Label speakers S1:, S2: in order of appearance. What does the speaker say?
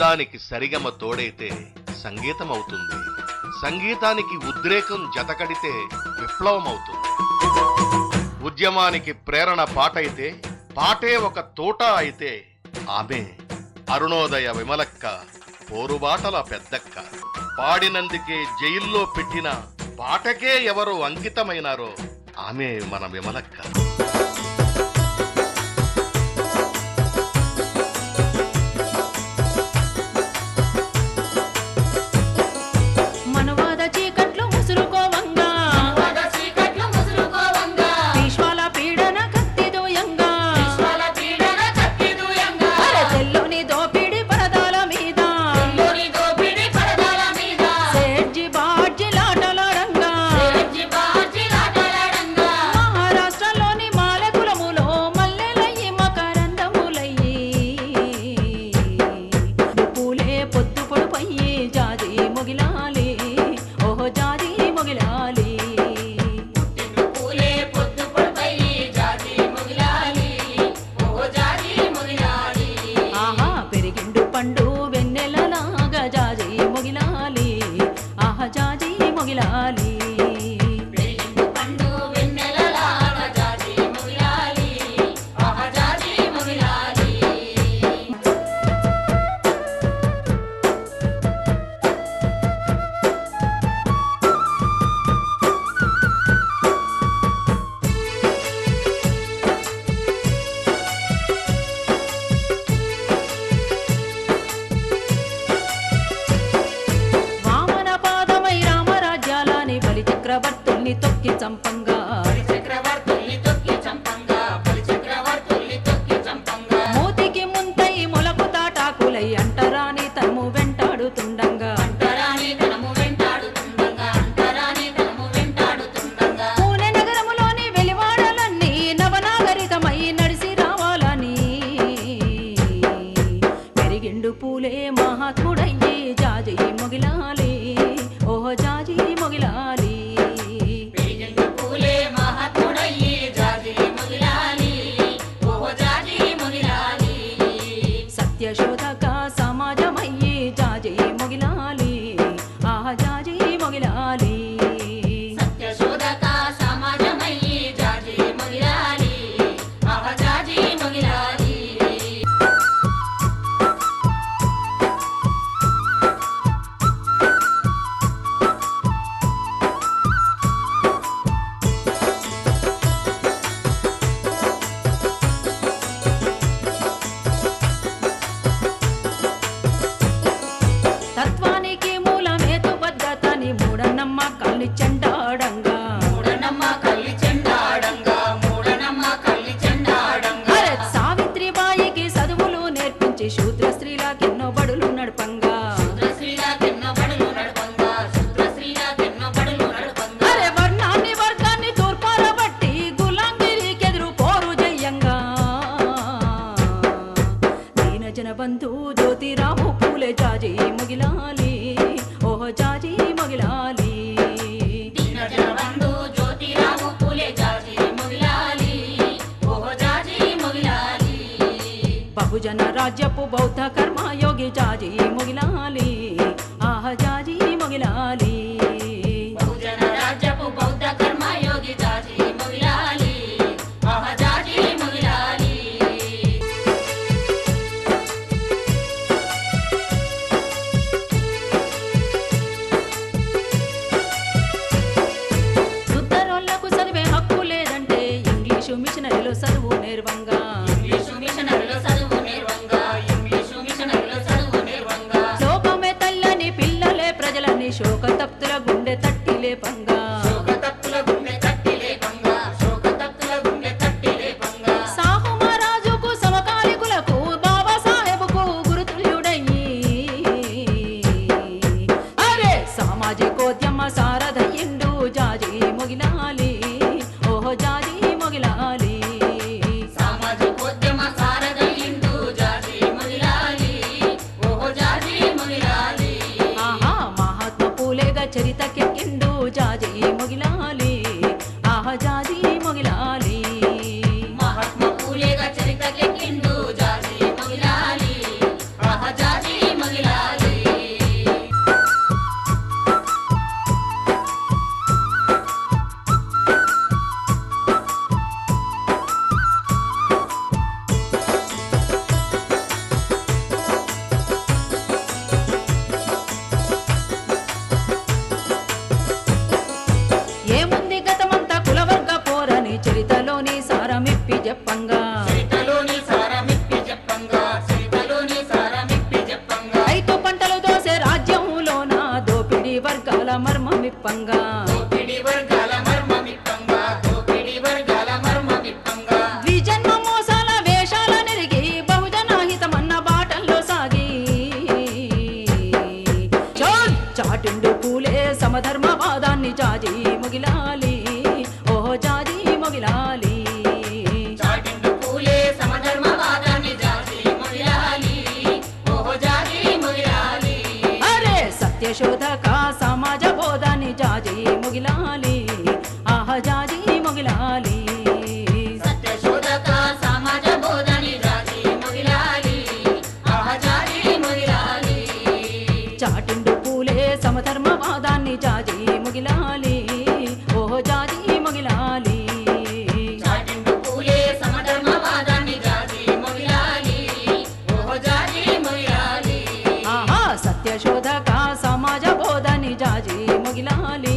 S1: దానికి సరిగమ తోడైతే సంగీతం అవుతుంది. సంగీతానికి ఉద్రేకం జతకడితే విప్లవం అవుతుంది. ఉద్యమానికి ప్రేరణ పాటైతే, పాటే ఒక తోట అయితే ఆమె అరుణోదయ విమలక్క, పోరుబాటల పెద్దక్క. పాడినందుకే జైల్లో పెట్టిన పాటకే ఎవరు అంకితమైనారో ఆమె మన విమలక్క.
S2: మూతికి ముంతై మొలకు తాటాకులై అంటరాని తనము వెంటాడుతుండంగా పూణె నగరములోని వెలివాడలన్నీ నవనాగరికమై నడిసి రావాలని పెరిగిండు పూలే మహాత్ముడయ్యి జాజి మొగిలాలి, ఓహో జాజి మొగిలాలి. సత్యశోధక సమాజమయ్యి జాజి మొగిలాలి, ఆహ జాజి మొగిలాలి.
S3: సత్యశోధక సమాజమయ్యి జాజి మొగిలాలి, ఆహ జాజి మొగిలాలి.
S2: తత్వానికి మూలమేతు పద్ధతని మూఢనమ్మకాల్ని చెండాడంగా సావిత్రిబాయికి చదువులు నేర్పించి శూద్ర స్త్రీలకెన్నో బడులు నడపంగా వర్ణాన్ని వర్గాన్ని తూర్పాల బట్టి గులాంగిరికెదురు పోరు జయంగా దీనజన బంధు జ్యోతిరావు పూలే జాజి మొగిలాలి, ఓహో జాజి మొగిలాలి.
S3: జ్యోతిరావు పూలే జాజి మొగిలాలి, ఓహో జాజి మొగిలాలి.
S2: బహుజన రాజ్యపు బౌద్ధ కర్మయోగి జాజి మొగిలాలి, ఆహ జాజి మొగిలాలి.
S3: బహుజన రాజ్యపు బౌద్ధ కర్మయోగి జాజి మొగిలాలి, ఆహ జాజి మొగిలాలి.
S2: సుద్దరోళ్లకు చదివే హక్కు లేదంటే ఇంగ్లీషు మిషనరీలో చదువు నేర్వంగా లోకమే తల్లని పిల్లలే ప్రజల సత్యశోధక సమాజ బోధని జాజి ముగిలాలి ఆహ జాజి ముగిలాలి
S3: సత్యశోధక సమాజ బోధని జాజి ముగిలాలి ఆహ జాజి ముగిలాలి
S2: చాటిండు పూలే సమధర్మవాదాన్ని జాజి ముగిలాలి ఓహో జాజి ముగిలాలి
S3: చాటిండు పూలే సమధర్మవాదాన్ని జాజి ముగిలాలి ఓహో జాజి ముగిలాలి
S2: ఆహా సత్యశోధక సమాజ బోధని జాజి ముగిలాలి